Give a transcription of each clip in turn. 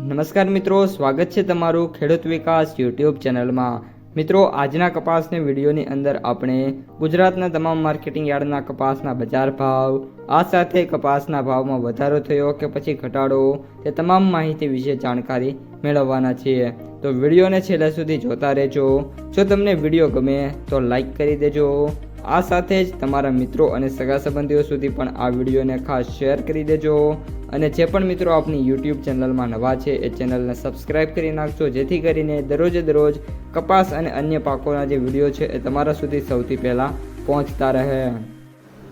નમસ્કાર મિત્રો, સ્વાગત છે તમારું ખેડૂત વિકાસ યુટ્યુબ ચેનલમાં। મિત્રો, આજના કપાસની વિડીયોની અંદર આપણે ગુજરાતના તમામ માર્કેટિંગ યાર્ડના કપાસના બજાર ભાવ, આ સાથે કપાસના ભાવમાં વધારો થયો કે પછી ઘટાડો, તે તમામ માહિતી વિશે જાણકારી મેળવવાના છીએ। તો વિડીયોને છેલ્લે સુધી જોતા રહેજો। જો તમને વિડીયો ગમે તો લાઈક કરી દેજો। આ સાથે જ તમારા મિત્રો અને સગા સંબંધીઓ સુધી પણ આ વિડીયોને ખાસ શેર કરી દેજો। અને જે પણ મિત્રો આપણી યુટ્યુબ ચેનલમાં નવા છે એ ચેનલને સબસ્ક્રાઈબ કરી નાખજો, જેથી કરીને દરરોજ કપાસ અને અન્ય પાકોના જે વિડીયો છે એ તમારા સુધી સૌથી પહેલાં પહોંચતા રહે।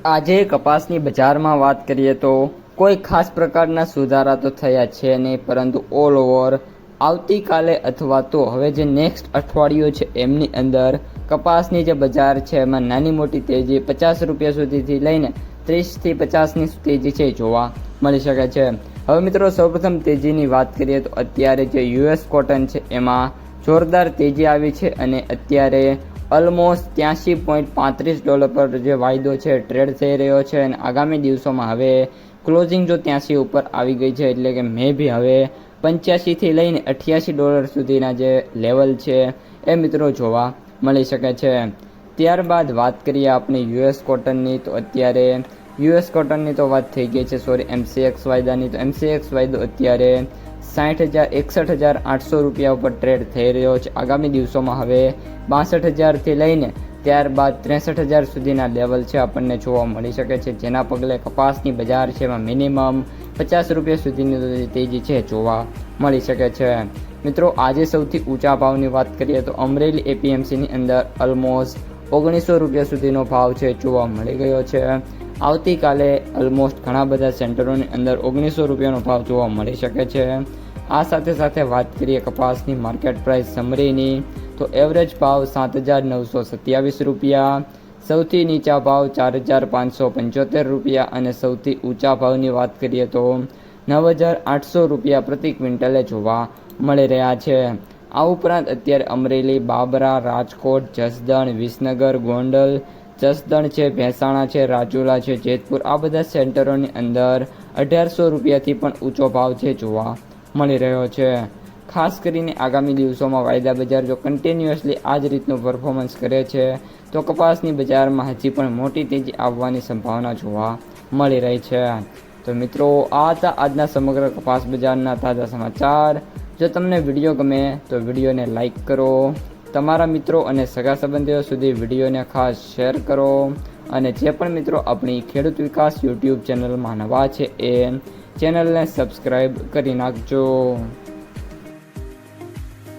આજે કપાસની બજારમાં વાત કરીએ તો કોઈ ખાસ પ્રકારના સુધારા તો થયા છે નહીં, પરંતુ ઓલ ઓવર આવતીકાલે અથવા તો હવે જે નેક્સ્ટ અઠવાડિયું છે એમની અંદર કપાસની જે બજાર છે એમાં નાની મોટી તેજી 50 રૂપિયા સુધીથી લઈને 30 થી 50ની તેજી છે જોવા મળી શકે છે। હવે મિત્રો, સૌપ્રથમ તેજીની વાત કરીએ તો અત્યારે જે યુએસ કોટન છે એમાં જોરદાર તેજી આવી છે અને અત્યારે ઓલમોસ્ટ $83.35 પર જે વાયદો છે ટ્રેડ થઈ રહ્યો છે અને આગામી દિવસોમાં હવે ક્લોઝિંગ જો 83 ઉપર આવી ગઈ છે, એટલે કે મે બી હવે 85 થી લઈને $88 સુધીના જે લેવલ છે એ મિત્રો જોવા મળી શકે છે। ત્યારબાદ વાત કરીએ આપણે યુએસ કોટનની, તો અત્યારે યુએસ કોટનની તો વાત થઈ ગઈ છે, MCX વાયદાની। તો MCX વાયદો અત્યારે 61,800 રૂપિયા ઉપર ટ્રેડ થઈ રહ્યો છે। આગામી દિવસોમાં હવે 62,000 થી લઈને ત્યારબાદ 63,000 સુધીના લેવલ છે આપણને જોવા મળી શકે છે, જેના પગલે કપાસની બજાર છે એમાં મિનિમમ 50 રૂપિયા સુધીની તેજી છે જોવા મળી શકે છે। મિત્રો, આજે સૌથી ઊંચા ભાવની વાત કરીએ તો અમરેલી APMCની અંદર ઓલમોસ્ટ 1900 રૂપિયા સુધીનો ભાવ છે જોવા મળી ગયો છે। આવતીકાલે ઓલમોસ્ટ ઘણા બધા સેન્ટરોની અંદર 1900 રૂપિયાનો ભાવ જોવા મળી શકે છે। આ સાથે વાત કરીએ કપાસની માર્કેટ પ્રાઇસ સમરીની, તો એવરેજ ભાવ 7,927 રૂપિયા, સૌથી નીચા ભાવ 4,575 રૂપિયા અને સૌથી ઊંચા ભાવની વાત કરીએ તો 9,800 રૂપિયા પ્રતિ ક્વિન્ટલે જોવા મળી રહ્યા છે। આ ઉપરાંત અત્યારે અમરેલી, બાબરા, રાજકોટ, જસદણ, વિસનગર, ગોંડલ, જસદણ છે, મહેસાણા છે, રાજુલા છે, જેતપુર, આ બધા સેન્ટરોની અંદર 1,800 રૂપિયાથી પણ ઊંચો ભાવ છે જોવા મળી રહ્યો છે। ખાસ કરીને આગામી દિવસોમાં વાયદા બજાર જો કન્ટિન્યુઅસલી આ જ રીતનું પરફોર્મન્સ કરે છે તો કપાસની બજારમાં હજી પણ મોટી તેજી આવવાની સંભાવના જોવા મળી રહી છે। તો મિત્રો, આ હતા આજના સમગ્ર કપાસ બજારના તાજા સમાચાર। જો તમને વિડીયો ગમે તો વિડીયોને લાઈક કરો, તમારા મિત્રો અને સગા સંબંધીઓ સુધી વિડીયોને ખાસ શેર કરો અને જે પણ મિત્રો આપણી ખેડૂત વિકાસ યુટ્યુબ ચેનલમાં નવા છે એ ચેનલને સબસ્ક્રાઈબ કરી નાખજો।